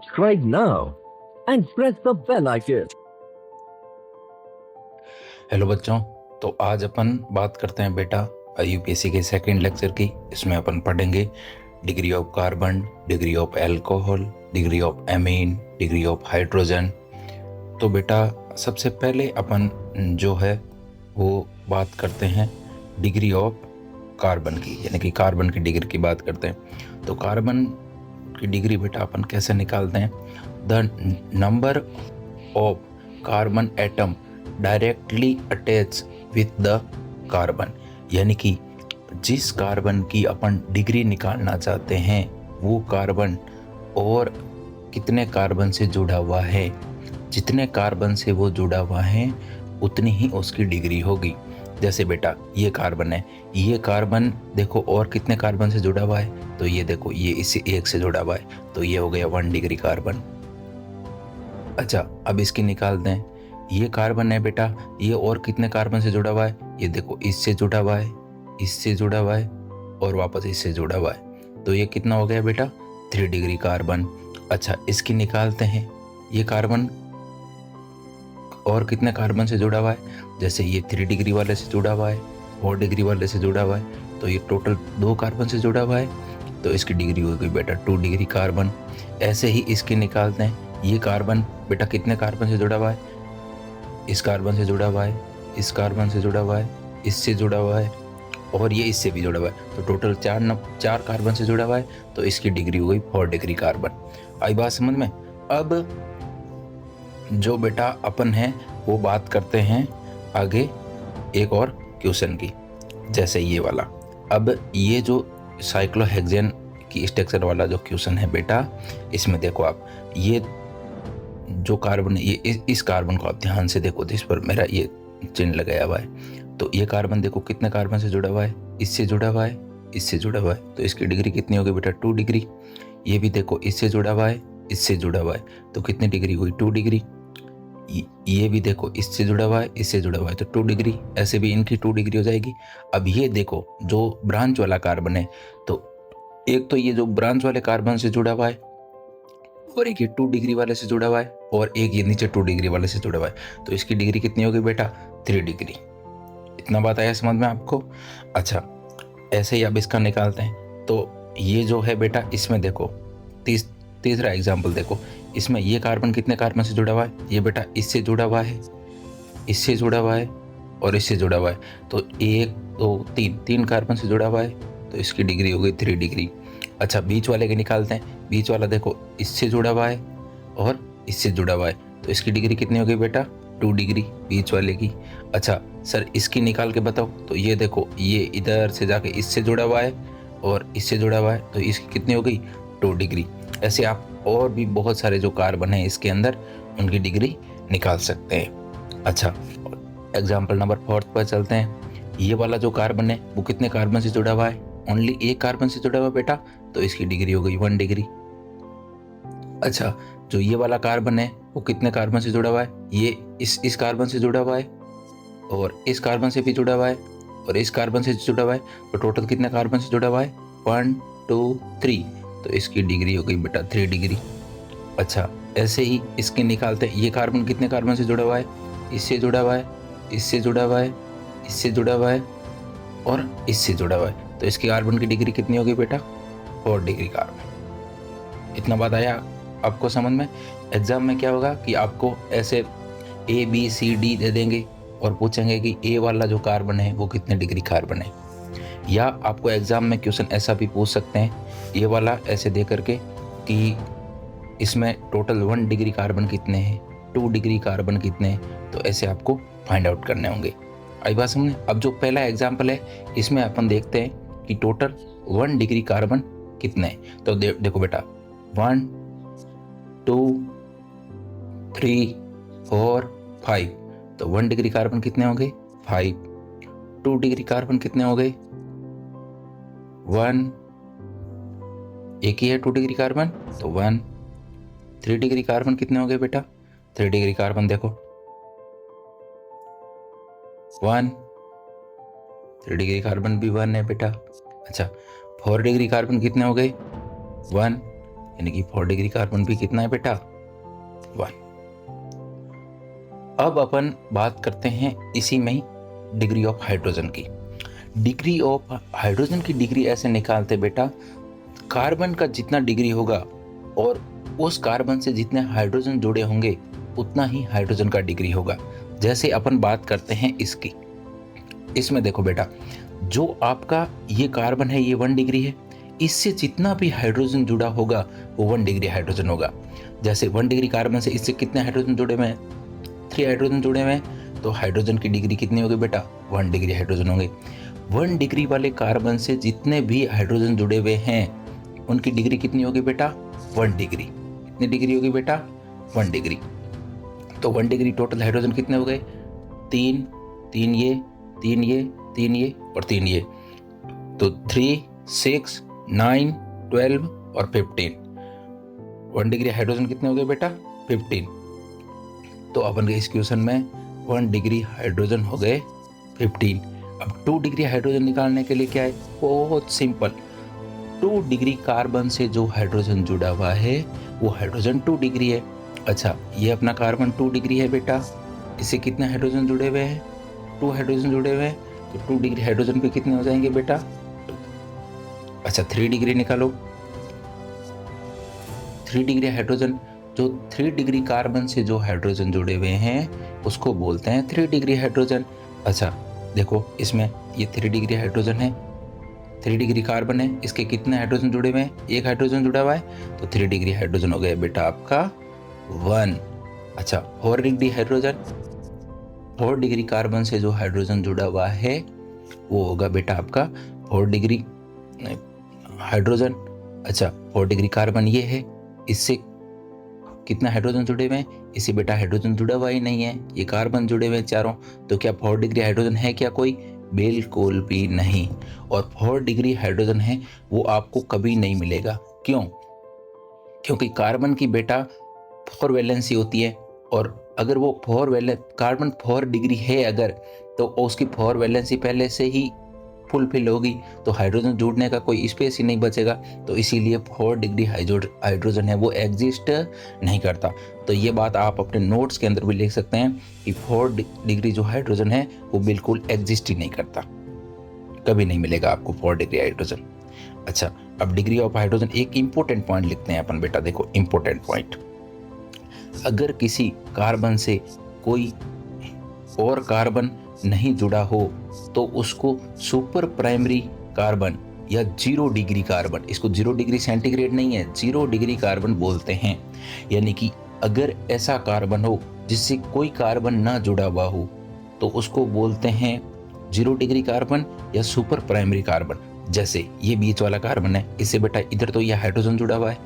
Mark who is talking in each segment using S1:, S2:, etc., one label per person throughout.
S1: subscribe now and press the bell icon.
S2: Hello बच्चों, तो आज अपन बात करते हैं बेटा यूपीएससी के सेकंड लेक्चर की। इसमें अपन पढ़ेंगे degree of carbon, degree of alcohol, degree of amine, degree of hydrogen. तो बेटा सबसे पहले अपन जो है वो बात करते हैं डिग्री ऑफ कार्बन की, यानी कि कार्बन की डिग्री की बात करते हैं। तो कार्बन की डिग्री बेटा अपन कैसे निकालते हैं? The number of carbon atom directly attach with the carbon, यानी कि जिस कार्बन की अपन डिग्री निकालना चाहते हैं वो कार्बन और कितने कार्बन से जुड़ा हुआ है। जितने कार्बन से वो जुड़ा हुआ है उतनी ही उसकी डिग्री होगी। जैसे बेटा ये कार्बन है, ये कार्बन देखो और कितने कार्बन से जुड़ा हुआ है, तो ये देखो ये इसी एक से जुड़ा हुआ है, तो ये हो गया 1 डिग्री कार्बन। अच्छा, अब इसकी निकालते हैं। ये कार्बन है बेटा, ये और कितने कार्बन से जुड़ा हुआ है, ये देखो इससे जुड़ा हुआ है, इससे जुड़ा हुआ है और वापस इससे जुड़ा हुआ है, तो ये कितना हो गया बेटा 3 डिग्री कार्बन। अच्छा, इसकी निकालते हैं। ये कार्बन और कितने कार्बन से जुड़ा हुआ है, जैसे ये 3 डिग्री वाले से जुड़ा हुआ है, 4 डिग्री वाले से जुड़ा हुआ है, तो ये टोटल 2 कार्बन से जुड़ा हुआ है, तो इसकी डिग्री हो गई बेटा 2 डिग्री कार्बन। ऐसे ही इसकी निकालते हैं। ये कार्बन बेटा कितने कार्बन से जुड़ा हुआ है, इस कार्बन से जुड़ा हुआ है, इस कार्बन से जुड़ा हुआ है, इससे जुड़ा हुआ है और ये इससे भी जुड़ा हुआ है, तो टोटल 4 कार्बन से जुड़ा हुआ है, तो इसकी डिग्री हो गई 4 डिग्री कार्बन। आई बात समझ में? अब जो बेटा अपन है वो बात करते हैं आगे एक और क्वेश्चन की, जैसे ये वाला। अब ये जो साइक्लोहेक्सेन की स्ट्रक्चर वाला जो क्वेश्चन है बेटा, इसमें देखो आप ये जो कार्बन है, ये इस कार्बन को आप ध्यान से देखो, जिस पर मेरा ये चिन्ह लगाया हुआ है, तो ये कार्बन देखो कितने कार्बन से जुड़ा हुआ है, इससे जुड़ा हुआ है, इससे जुड़ा हुआ है, तो इसकी डिग्री कितनी होगी बेटा 2 डिग्री। ये भी देखो इससे जुड़ा हुआ है, इससे जुड़ा हुआ है, तो कितनी डिग्री हुई 2 डिग्री। ये भी देखो इससे जुड़ा हुआ है, इससे जुड़ा हुआ है, तो 2 डिग्री। ऐसे भी इनकी 2 डिग्री हो जाएगी। अब ये देखो जो ब्रांच वाला कार्बन है, तो एक तो ये जो ब्रांच वाले कार्बन से जुड़ा हुआ है और एक ये 2 डिग्री वाले से जुड़ा हुआ है और एक ये नीचे 2 डिग्री वाले से जुड़ा हुआ है, तो इसकी डिग्री कितनी होगी बेटा 3 डिग्री। इतना बात आया समझ में आपको? अच्छा, ऐसे ही अब इसका निकालते हैं। तो ये जो है बेटा इसमें देखो तीसरा एग्जाम्पल देखो, इसमें ये कार्बन कितने कार्बन से जुड़ा हुआ है, ये बेटा इससे जुड़ा हुआ है, इससे जुड़ा हुआ है और इससे जुड़ा हुआ है, तो 1 2 3 कार्बन से जुड़ा हुआ है, तो इसकी डिग्री हो गई 3 डिग्री। अच्छा, बीच वाले के निकालते हैं। बीच वाला देखो इससे जुड़ा हुआ है और इससे जुड़ा हुआ है, तो इसकी डिग्री कितनी हो गई बेटा 2 डिग्री बीच वाले की। अच्छा सर, इसकी निकाल के बताओ। तो ये देखो ये इधर से जाके इससे जुड़ा हुआ है और इससे जुड़ा हुआ है, तो इसकी कितनी हो गई 2 डिग्री। ऐसे आप और भी बहुत सारे जो कार्बन हैं इसके अंदर उनकी डिग्री निकाल सकते हैं। अच्छा, एग्जाम्पल नंबर 4 पर चलते हैं। ये वाला जो कार्बन है वो कितने कार्बन से जुड़ा हुआ है, ओनली 1 कार्बन से जुड़ा हुआ बेटा, तो इसकी डिग्री हो गई 1 डिग्री। अच्छा, जो ये वाला कार्बन है वो कितने कार्बन से जुड़ा हुआ है, ये इस कार्बन से जुड़ा हुआ है और इस कार्बन से भी जुड़ा हुआ है और इस कार्बन से जुड़ा हुआ है, तो टोटल कितने कार्बन से जुड़ा हुआ है 1 2 3, तो इसकी डिग्री हो गई बेटा 3 डिग्री। अच्छा, ऐसे ही इसके निकालते हैं। ये कार्बन कितने कार्बन से जुड़ा हुआ है, इससे जुड़ा हुआ है, इससे जुड़ा हुआ है, इससे जुड़ा हुआ है और इससे जुड़ा हुआ है, तो इसकी कार्बन की डिग्री कितनी होगी बेटा 4 डिग्री कार्बन। इतना बात आया आपको समझ में? एग्जाम में क्या होगा कि आपको ऐसे ABCD दे देंगे और पूछेंगे कि ए वाला जो कार्बन है वो कितने डिग्री कार्बन है, या आपको एग्जाम में क्वेश्चन ऐसा भी पूछ सकते हैं ये वाला ऐसे दे करके कि इसमें टोटल 1 डिग्री कार्बन कितने हैं, 2 डिग्री कार्बन कितने हैं, तो ऐसे आपको फाइंड आउट करने होंगे। आई बात समझे? अब जो पहला एग्जाम्पल है इसमें अपन देखते हैं कि टोटल 1 डिग्री कार्बन कितने हैं। तो देखो बेटा 1 2 3 4 5, तो 1 डिग्री कार्बन कितने हो गए 5, 2 डिग्री कार्बन कितने हो गए 1, एक ही है 2 डिग्री कार्बन तो 1, 3 डिग्री कार्बन कितने हो गए बेटा 3 डिग्री कार्बन देखो 1, 3 डिग्री कार्बन भी 1 है बेटा। अच्छा, 4 डिग्री कार्बन कितने हो गए 1, यानी कि 4 डिग्री कार्बन भी कितना है बेटा 1। अब अपन बात करते हैं इसी में ही डिग्री ऑफ हाइड्रोजन की। डिग्री ऑफ हाइड्रोजन की डिग्री ऐसे निकालते बेटा, कार्बन का जितना डिग्री होगा और उस कार्बन से जितने हाइड्रोजन जुड़े होंगे उतना ही हाइड्रोजन का डिग्री होगा। जैसे अपन बात करते हैं इसकी, इसमें देखो बेटा, जो आपका ये कार्बन है ये 1 डिग्री है, इससे जितना भी हाइड्रोजन जुड़ा होगा वो 1 डिग्री हाइड्रोजन होगा। जैसे 1 डिग्री कार्बन से इससे कितने हाइड्रोजन जुड़े हुए हैं, 3 हाइड्रोजन जुड़े हुए हैं, तो हाइड्रोजन की डिग्री कितनी होगी बेटा 1 डिग्री हाइड्रोजन होंगे। 1 डिग्री वाले कार्बन से जितने भी हाइड्रोजन जुड़े हुए हैं उनकी डिग्री कितनी होगी बेटा 1 डिग्री। कितनी डिग्री होगी बेटा 1 डिग्री। तो 1 डिग्री टोटल हाइड्रोजन कितने हो गए 3, 3 ये, 3 ये, 3 ये और 3 ये, तो 3, 6, 9, 12 और 15। 1 डिग्री हाइड्रोजन कितने हो गए बेटा 15। तो अपन के इस क्वेश्चन में 1 डिग्री हाइड्रोजन हो गए 15। अब 2 डिग्री हाइड्रोजन निकालने के लिए क्या है, बहुत सिंपल, 2 डिग्री कार्बन से जो हाइड्रोजन जुड़ा हुआ है वो हाइड्रोजन 2 डिग्री है। अच्छा, ये अपना कार्बन 2 डिग्री है बेटा, इससे कितने हाइड्रोजन जुड़े हुए हैं 2 हाइड्रोजन जुड़े हुए हैं, तो 2 डिग्री हाइड्रोजन पे कितने हो जाएंगे बेटा 2। अच्छा, 3 डिग्री निकालो। 3 डिग्री हाइड्रोजन, जो 3 डिग्री कार्बन से जो हाइड्रोजन जुड़े हुए हैं उसको बोलते हैं 3 डिग्री हाइड्रोजन। अच्छा देखो, इसमें ये 3 डिग्री हाइड्रोजन है, 3 डिग्री कार्बन है, इसके कितने हाइड्रोजन जुड़े हुए हैं, 1 हाइड्रोजन जुड़ा हुआ है, तो 3 डिग्री हाइड्रोजन हो गया बेटा आपका 1। अच्छा, 4 डिग्री हाइड्रोजन, 4 डिग्री कार्बन से जो हाइड्रोजन जुड़ा हुआ है वो होगा बेटा आपका 4 डिग्री हाइड्रोजन। अच्छा, 4 डिग्री कार्बन ये है, इससे कितना हाइड्रोजन जुड़े हुए हैं, इससे बेटा हाइड्रोजन जुड़ा हुआ ही नहीं है, ये कार्बन जुड़े हुए हैं चारों, तो क्या 4 डिग्री हाइड्रोजन है क्या कोई, बिल्कुल भी नहीं। और 4 डिग्री हाइड्रोजन है वो आपको कभी नहीं मिलेगा। क्यों? क्योंकि कार्बन की बेटा 4 वैलेंसी होती है, और अगर वो कार्बन 4 डिग्री है अगर, तो उसकी 4 वैलेंसी पहले से ही फुलफिल होगी, तो हाइड्रोजन जुड़ने का कोई स्पेस ही नहीं बचेगा, तो इसीलिए 4 डिग्री हाइड्रोजन है वो एग्जिस्ट नहीं करता। तो ये बात आप अपने नोट्स के अंदर भी लिख सकते हैं कि 4 डिग्री जो हाइड्रोजन है वो बिल्कुल एग्जिस्ट ही नहीं करता, कभी नहीं मिलेगा आपको 4 डिग्री हाइड्रोजन। अच्छा, अब डिग्री ऑफ हाइड्रोजन, एक इंपॉर्टेंट पॉइंट लिखते हैं अपन बेटा, देखो इंपॉर्टेंट पॉइंट, अगर किसी कार्बन से कोई और कार्बन नहीं जुड़ा हो तो उसको सुपर प्राइमरी कार्बन या 0 डिग्री कार्बन, इसको 0 डिग्री सेंटीग्रेड नहीं है, 0 डिग्री कार्बन बोलते हैं। यानी कि अगर ऐसा कार्बन हो जिससे कोई कार्बन ना जुड़ा हुआ हो तो उसको बोलते हैं 0 डिग्री कार्बन या सुपर प्राइमरी कार्बन। जैसे ये बीच वाला कार्बन है, इससे बेटा इधर तो ये हाइड्रोजन जुड़ा हुआ है,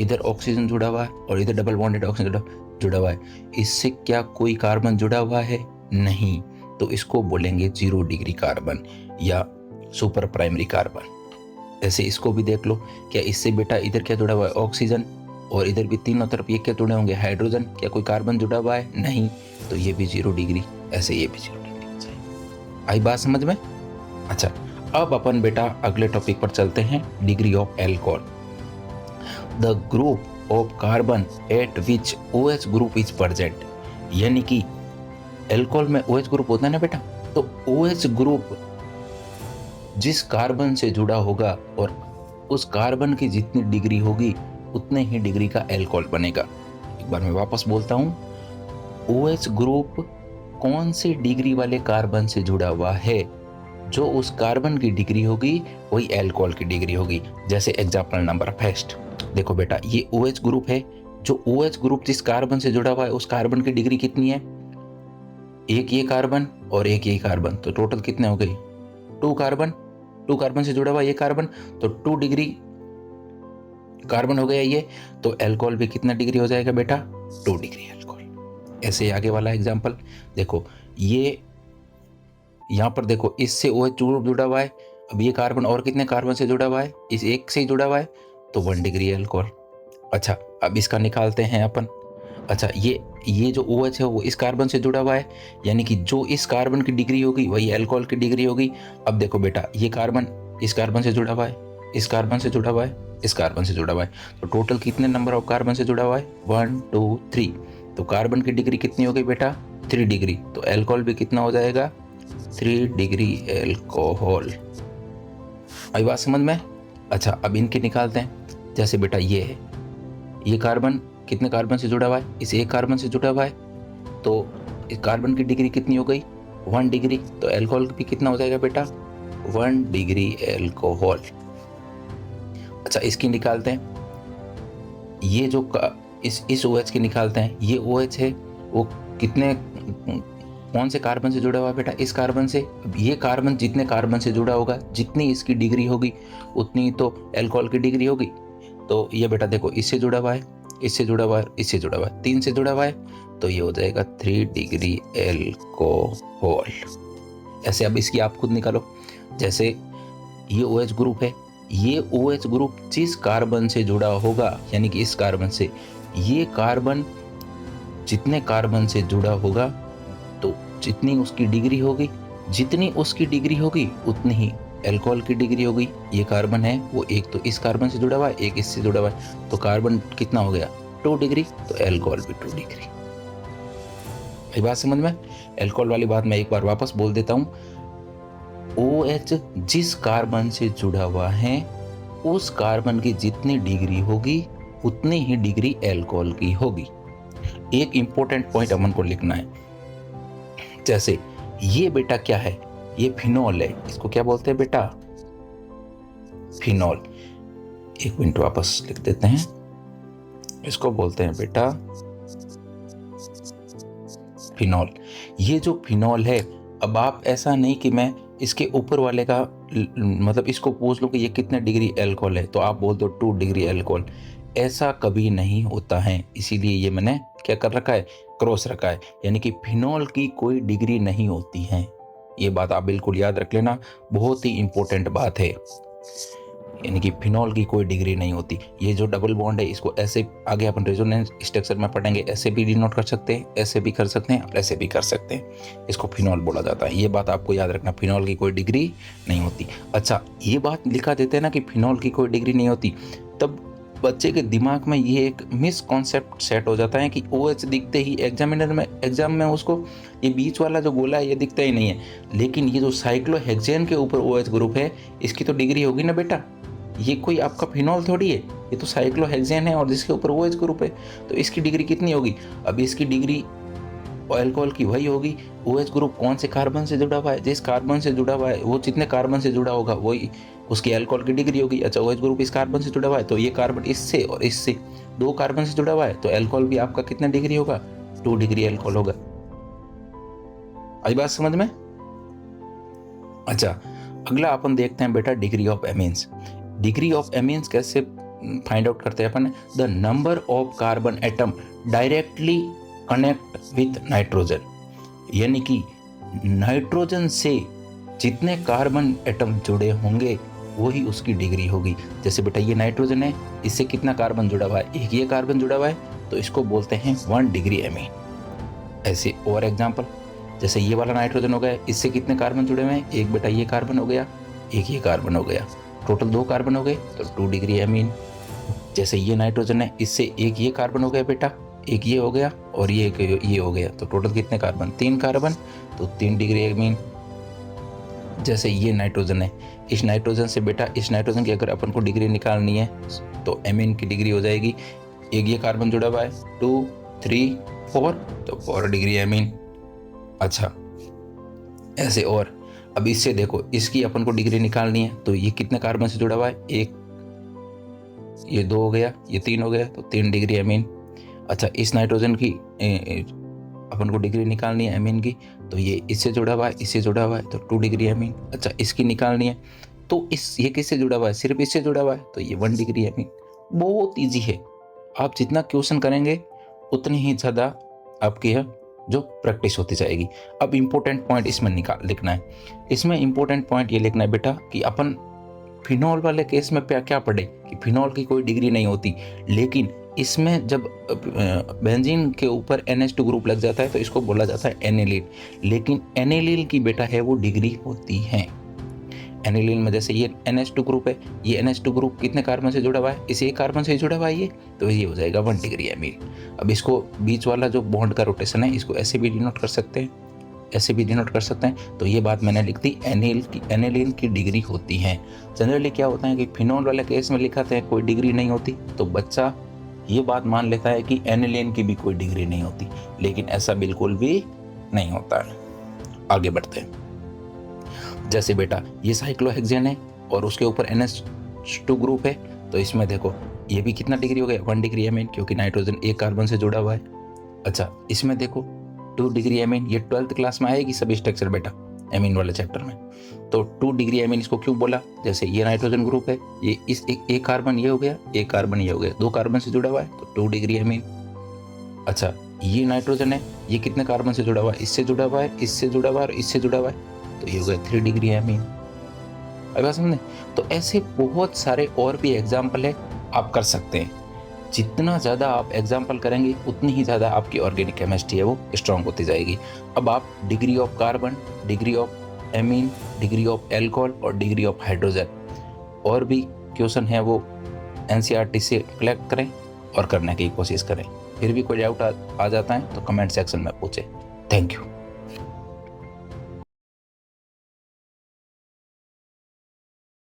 S2: इधर ऑक्सीजन जुड़ा हुआ है और इधर डबल बॉन्डेड ऑक्सीजन जुड़ा हुआ है, इससे क्या कोई कार्बन जुड़ा हुआ है, नहीं, तो इसको बोलेंगे 0 डिग्री कार्बन या सुपर प्राइमरी कार्बन। ऐसे इसको भी देख लो, क्या इससे बेटा इधर क्या जुड़ा हुआ है, ऑक्सीजन, और इधर भी तीनों तरफ ये क्या जुड़े होंगे, हाइड्रोजन, क्या कोई कार्बन जुड़ा हुआ है, नहीं, तो ये भी 0 डिग्री, ऐसे ये भी 0 डिग्री। आई बात समझ में? अच्छा, अब अपन बेटा अगले टॉपिक पर चलते हैं, degree of alcohol. The group of carbon eight which OH group is present, यानी कि एल्कोहल में OH ग्रुप होता है ना बेटा, तो OH ग्रुप जिस कार्बन से जुड़ा होगा और उस कार्बन की जितनी डिग्री होगी उतने ही डिग्री का एल्कोहल बनेगा। एक बार मैं वापस बोलता हूँ, OH ग्रुप कौन सी डिग्री वाले कार्बन से जुड़ा हुआ है, जो उस कार्बन की डिग्री होगी वही एल्कोहल की डिग्री होगी। जैसे एग्जाम्पल नंबर फर्स्ट, देखो बेटा ये OH ग्रुप है, जो OH ग्रुप जिस कार्बन से जुड़ा हुआ है उस कार्बन की डिग्री कितनी है, एक ये कार्बन और एक ये कार्बन, तो टोटल कितने हो गए 2 कार्बन से जुड़ा हुआ ये कार्बन, तो 2 डिग्री कार्बन हो गया ये, तो एल्कोहल भी कितना डिग्री हो जाएगा बेटा 2 डिग्री एल्कोहल। ऐसे आगे वाला एग्जांपल देखो, ये यहाँ पर देखो इससे OH जुड़ा हुआ है, अब ये कार्बन और कितने कार्बन से जुड़ा हुआ है, इस एक से ही जुड़ा हुआ है, तो 1 डिग्री एल्कोहल। अच्छा, अब इसका निकालते हैं अपन। अच्छा, ये जो OH है वो इस कार्बन से जुड़ा हुआ है, यानी कि जो इस कार्बन की डिग्री होगी वही एल्कोहल की डिग्री होगी। अब देखो बेटा ये कार्बन इस कार्बन से जुड़ा हुआ है, इस कार्बन से जुड़ा हुआ है, इस कार्बन से जुड़ा हुआ है। तो टोटल कितने नंबर ऑफ कार्बन से जुड़ा हुआ है? 1 2 3। तो कार्बन की डिग्री कितनी हो गई बेटा? 3 डिग्री। तो एल्कोहल भी कितना हो जाएगा? 3 डिग्री एल्कोहल। आई बात समझ में? अच्छा, अब इनके निकालते हैं। जैसे बेटा ये है, ये कार्बन कितने कार्बन से जुड़ा हुआ है? इस एक कार्बन से जुड़ा हुआ है। तो इस कार्बन की डिग्री कितनी हो गई? 1 डिग्री। तो एल्कोहल भी कितना हो जाएगा बेटा? 1 डिग्री एल्कोहल। अच्छा, इसकी निकालते हैं। ये जो इस OH की निकालते हैं। ये OH है वो कितने कौन से कार्बन से जुड़ा हुआ है बेटा? इस कार्बन से। अब ये कार्बन जितने कार्बन से जुड़ा होगा, जितनी इसकी डिग्री होगी उतनी तो एल्कोहल की डिग्री होगी। तो ये बेटा देखो, इससे जुड़ा हुआ है, इससे जुड़ा हुआ है, इससे जुड़ा हुआ है, 3 से जुड़ा हुआ है, तो ये हो जाएगा 3 डिग्री एल्कोहल। ऐसे अब इसकी आप खुद निकालो। जैसे ये OH ग्रुप है, ये OH ग्रुप जिस कार्बन से जुड़ा होगा, यानी कि इस कार्बन से, ये कार्बन जितने कार्बन से जुड़ा होगा तो जितनी उसकी डिग्री होगी, जितनी उसकी डिग्री होगी उतनी ही एल्कोहल की डिग्री होगी। ये कार्बन है वो एक तो इस कार्बन से जुड़ा हुआ है, एक इससे जुड़ा हुआ है, तो कार्बन कितना हो गया? 2 डिग्री। तो एल्कोहल भी 2 डिग्री। ये बात समझ में? एल्कोहल वाली बात मैं एक बार वापस बोल देता हूँ। OH जिस कार्बन से जुड़ा हुआ है, उस कार्बन की जितनी डिग्री होगी उतनी ही डिग्री एल्कोहल की होगी। एक इंपॉर्टेंट पॉइंट अपन को लिखना है। जैसे ये बेटा क्या है? ये फिनॉल है। इसको क्या बोलते हैं बेटा? फिनॉल। एक मिनट वापस लिख देते हैं। इसको बोलते हैं बेटा फिनॉल। ये जो फिनॉल है, अब आप ऐसा नहीं कि मैं इसके ऊपर वाले का मतलब इसको पूछ लो कि ये कितने डिग्री एल्कोहल है तो आप बोल दो 2 डिग्री एल्कोहल। ऐसा कभी नहीं होता है, इसीलिए ये मैंने क्या कर रखा है? क्रॉस रखा है। यानी कि फिनॉल की कोई डिग्री नहीं होती है। ये बात आप बिल्कुल याद रख लेना, बहुत ही इंपॉर्टेंट बात है। यानी कि फिनॉल की कोई डिग्री नहीं होती। ये जो डबल बॉन्ड है, इसको ऐसे आगे अपन रेजोनेंस स्ट्रक्चर में पढ़ेंगे, ऐसे भी डिनोट कर सकते हैं, ऐसे भी कर सकते हैं और ऐसे भी कर सकते हैं। इसको फिनॉल बोला जाता है। ये बात आपको याद रखना, फिनॉल की कोई डिग्री नहीं होती। अच्छा, ये बात लिखा देते हैं ना कि फिनॉल की कोई डिग्री नहीं होती, तब बच्चे के दिमाग में ये एक मिसकॉन्सेप्ट सेट हो जाता है कि OH दिखते ही एग्जाम में उसको ये बीच वाला जो गोला है ये दिखता ही नहीं है, लेकिन ये जो साइक्लोहेक्सेन के ऊपर OH ग्रुप है इसकी तो डिग्री होगी ना बेटा। ये कोई आपका फिनॉल थोड़ी है, ये तो साइक्लोहेक्सेन है और जिसके ऊपर OH ग्रुप है, तो इसकी डिग्री कितनी होगी? अब इसकी डिग्री एल्कोहल की वही होगी। OH ग्रुप कौन से कार्बन से जुड़ा हुआ है? जिस कार्बन से जुड़ा हुआ है वो जितने कार्बन से जुड़ा होगा वही उसकी एल्कोहल की डिग्री होगी। अच्छा, OH ग्रुप इस कार्बन से जुड़ा हुआ है तो ये कार्बन इससे और इससे 2 कार्बन से जुड़ा हुआ है, तो एल्कोहल भी आपका कितना डिग्री होगा? 2 डिग्री एल्कोहल होगा। आई बात समझ में? अच्छा, अगला अपन देखते हैं बेटा degree of amines. Degree of amines कैसे फाइंड आउट करते हैं अपन? The number of carbon atom directly connect with nitrogen. यानी कि नाइट्रोजन से जितने कार्बन एटम जुड़े होंगे वही उसकी डिग्री होगी। जैसे बेटा ये नाइट्रोजन है, इससे कितना कार्बन जुड़ा हुआ है? एक ये कार्बन जुड़ा हुआ है, तो इसको बोलते हैं 1 डिग्री एमीन। ऐसे और एग्जांपल, जैसे ये वाला नाइट्रोजन हो गया, इससे कितने कार्बन जुड़े हुए हैं? एक बेटा ये कार्बन हो गया, एक ये कार्बन हो गया, टोटल 2 कार्बन हो गए, तो 2 डिग्री एमीन। जैसे ये नाइट्रोजन है, इससे एक ये कार्बन हो गया बेटा, एक ये हो गया और ये हो गया, तो टोटल कितने कार्बन? 3 कार्बन, तो 3 डिग्री एमीन। जैसे ये नाइट्रोजन है, इस नाइट्रोजन से बेटा इस नाइट्रोजन की अगर अपन को डिग्री निकालनी है तो एमीन की डिग्री हो जाएगी, एक ये कार्बन जुड़ा हुआ है, 2 3 4, तो 4 डिग्री एमीन। अच्छा, ऐसे और अब इससे देखो, इसकी अपन को डिग्री निकालनी है तो ये कितने कार्बन से जुड़ा हुआ है? एक, ये 2 हो गया, ये 3 हो गया, तो 3 डिग्री एमीन। अच्छा, इस नाइट्रोजन की अपन को डिग्री निकालनी है एमीन की, तो ये इससे जुड़ा हुआ है, इससे जुड़ा हुआ है, तो 2 डिग्री एमीन। अच्छा, इसकी निकालनी है तो ये किससे जुड़ा हुआ है? सिर्फ इससे जुड़ा हुआ है, तो ये 1 डिग्री एमीन। बहुत ईजी है। आप जितना क्वेश्चन करेंगे उतनी ही ज़्यादा आपकी है जो प्रैक्टिस होती जाएगी। अब इम्पोर्टेंट पॉइंट इसमें लिखना है। इसमें इम्पोर्टेंट पॉइंट ये लिखना है बेटा कि अपन फिनॉल वाले केस में क्या पढ़े कि फिनॉल की कोई डिग्री नहीं होती, लेकिन इसमें जब बेंजीन के ऊपर NH2 ग्रुप लग जाता है तो इसको बोला जाता है एनिलीन। लेकिन एनिलीन की बेटा है वो डिग्री होती है। एनिलीन में जैसे ये NH2 ग्रुप है, ये NH2 ग्रुप कितने कार्बन से जुड़ा हुआ है, इसे एक कार्बन से जुड़ा हुआ है ये, तो ये हो जाएगा 1 डिग्री एमीन। अब इसको बीच वाला जो बॉन्ड का रोटेशन है इसको ऐसे भी डिनोट कर सकते हैं, ऐसे भी डिनोट कर सकते हैं। तो ये बात मैंने लिख दी, एनिलीन की डिग्री होती है। जनरली क्या होता है कि फिनोल वाले केस में लिखाते हैं कोई डिग्री नहीं होती, तो बच्चा ये बात मान लेता है कि एनिलीन की भी कोई डिग्री नहीं होती, लेकिन ऐसा बिल्कुल भी नहीं होता है। आगे बढ़ते हैं। जैसे बेटा ये साइक्लोहेक्सेन है और उसके ऊपर NH2 ग्रुप है, तो इसमें देखो ये भी कितना डिग्री हो गया, 1 डिग्री एमीन, क्योंकि नाइट्रोजन एक कार्बन से जुड़ा हुआ है। अच्छा इसमें देखो 2 डिग्री एमीन, ये 12th क्लास में आएगी सभी स्ट्रक्चर बेटा एमीन वाले चैप्टर में। तो 2 डिग्री एमीन इसको क्यों बोला, जैसे ये नाइट्रोजन ग्रुप है, ये इस एक कार्बन ये हो गया, एक कार्बन ये हो गया, 2 कार्बन से जुड़ा हुआ है तो 2 डिग्री एमीन। अच्छा ये नाइट्रोजन है, ये कितने कार्बन से जुड़ा हुआ है, इससे जुड़ा हुआ है, इससे जुड़ा हुआ है और इससे जुड़ा हुआ है, तो ये हो गया 3 डिग्री एमीन। अब बात समझे। तो ऐसे बहुत सारे और भी एग्जाम्पल है, आप कर सकते हैं। जितना ज़्यादा आप एग्जाम्पल करेंगे उतनी ही ज़्यादा आपकी ऑर्गेनिक केमिस्ट्री है वो स्ट्रॉन्ग होती जाएगी। अब आप degree of carbon, degree of amine, degree of alcohol और डिग्री ऑफ हाइड्रोजन और भी क्वेश्चन है वो NCERT से कलेक्ट करें और करने की कोशिश करें। फिर भी कोई डाउट आ जाता है तो कमेंट सेक्शन में पूछें। Thank you.